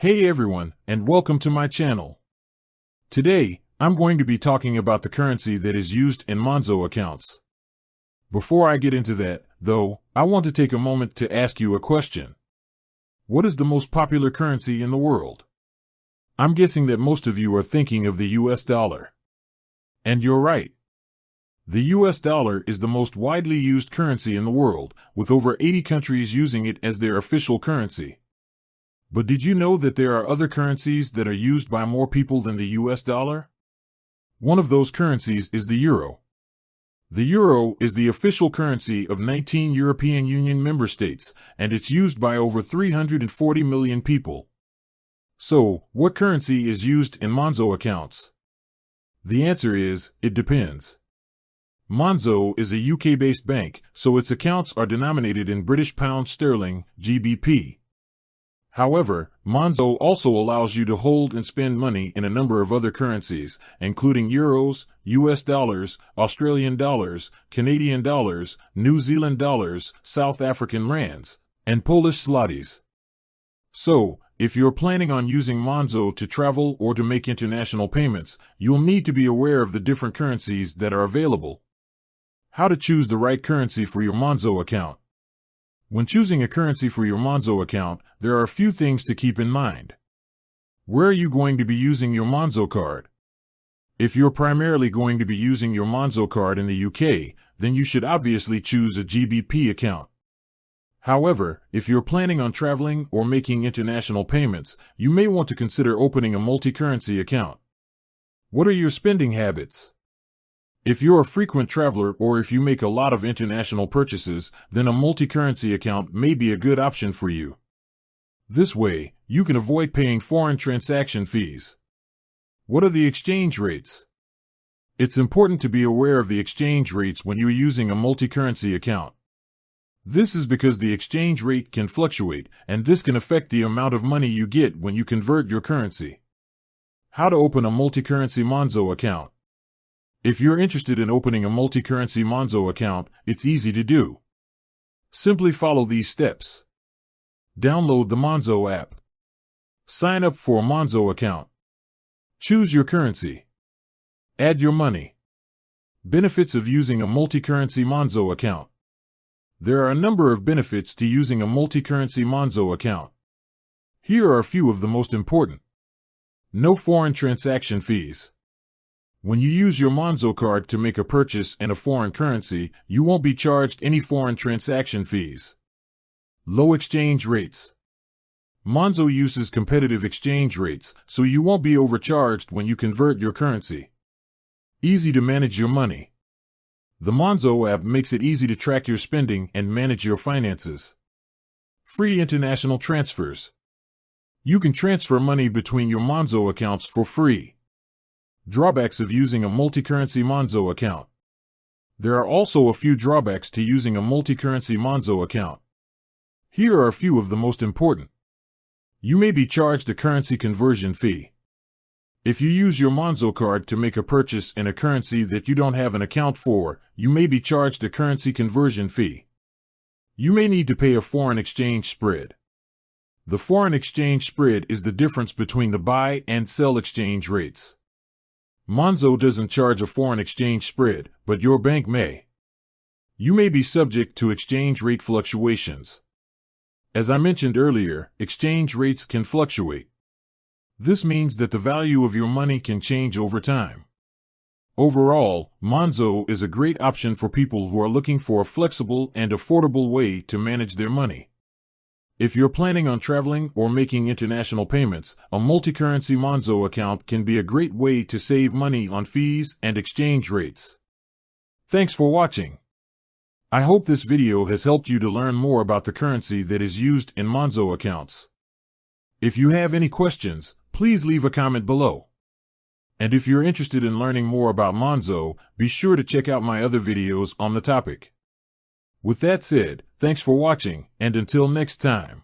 Hey everyone, and welcome to my channel. Today, I'm going to be talking about the currency that is used in Monzo accounts. Before I get into that, though, I want to take a moment to ask you a question. What is the most popular currency in the world? I'm guessing that most of you are thinking of the US dollar. And you're right. The US dollar is the most widely used currency in the world, with over 80 countries using it as their official currency. But did you know that there are other currencies that are used by more people than the US dollar? One of those currencies is the euro. The euro is the official currency of 19 European Union member states, and it's used by over 340 million people. So, what currency is used in Monzo accounts? The answer is, it depends. Monzo is a UK-based bank, so its accounts are denominated in British pound sterling, GBP. However, Monzo also allows you to hold and spend money in a number of other currencies, including euros, US dollars, Australian dollars, Canadian dollars, New Zealand dollars, South African rands, and Polish zlotys. So, if you're planning on using Monzo to travel or to make international payments, you'll need to be aware of the different currencies that are available. How to choose the right currency for your Monzo account. When choosing a currency for your Monzo account, there are a few things to keep in mind. Where are you going to be using your Monzo card? If you're primarily going to be using your Monzo card in the UK, then you should obviously choose a GBP account. However, if you're planning on traveling or making international payments, you may want to consider opening a multi-currency account. What are your spending habits? If you're a frequent traveler or if you make a lot of international purchases, then a multi-currency account may be a good option for you. This way, you can avoid paying foreign transaction fees. What are the exchange rates? It's important to be aware of the exchange rates when you're using a multi-currency account. This is because the exchange rate can fluctuate, and this can affect the amount of money you get when you convert your currency. How to open a multi-currency Monzo account? If you're interested in opening a multi-currency Monzo account, it's easy to do. Simply follow these steps. Download the Monzo app. Sign up for a Monzo account. Choose your currency. Add your money. Benefits of using a multi-currency Monzo account. There are a number of benefits to using a multi-currency Monzo account. Here are a few of the most important. No foreign transaction fees. When you use your Monzo card to make a purchase in a foreign currency, you won't be charged any foreign transaction fees. Low exchange rates. Monzo uses competitive exchange rates, so you won't be overcharged when you convert your currency. Easy to manage your money. The Monzo app makes it easy to track your spending and manage your finances. Free international transfers. You can transfer money between your Monzo accounts for free. Drawbacks of using a multi-currency Monzo account. There are also a few drawbacks to using a multi-currency Monzo account. Here are a few of the most important. You may be charged a currency conversion fee. If you use your Monzo card to make a purchase in a currency that you don't have an account for, you may be charged a currency conversion fee. You may need to pay a foreign exchange spread. The foreign exchange spread is the difference between the buy and sell exchange rates. Monzo doesn't charge a foreign exchange spread, but your bank may. You may be subject to exchange rate fluctuations. As I mentioned earlier, exchange rates can fluctuate. This means that the value of your money can change over time. Overall, Monzo is a great option for people who are looking for a flexible and affordable way to manage their money. If you're planning on traveling or making international payments, a multi-currency Monzo account can be a great way to save money on fees and exchange rates. Thanks for watching. I hope this video has helped you to learn more about the currency that is used in Monzo accounts. If you have any questions, please leave a comment below. And if you're interested in learning more about Monzo, be sure to check out my other videos on the topic. With that said, thanks for watching, and until next time.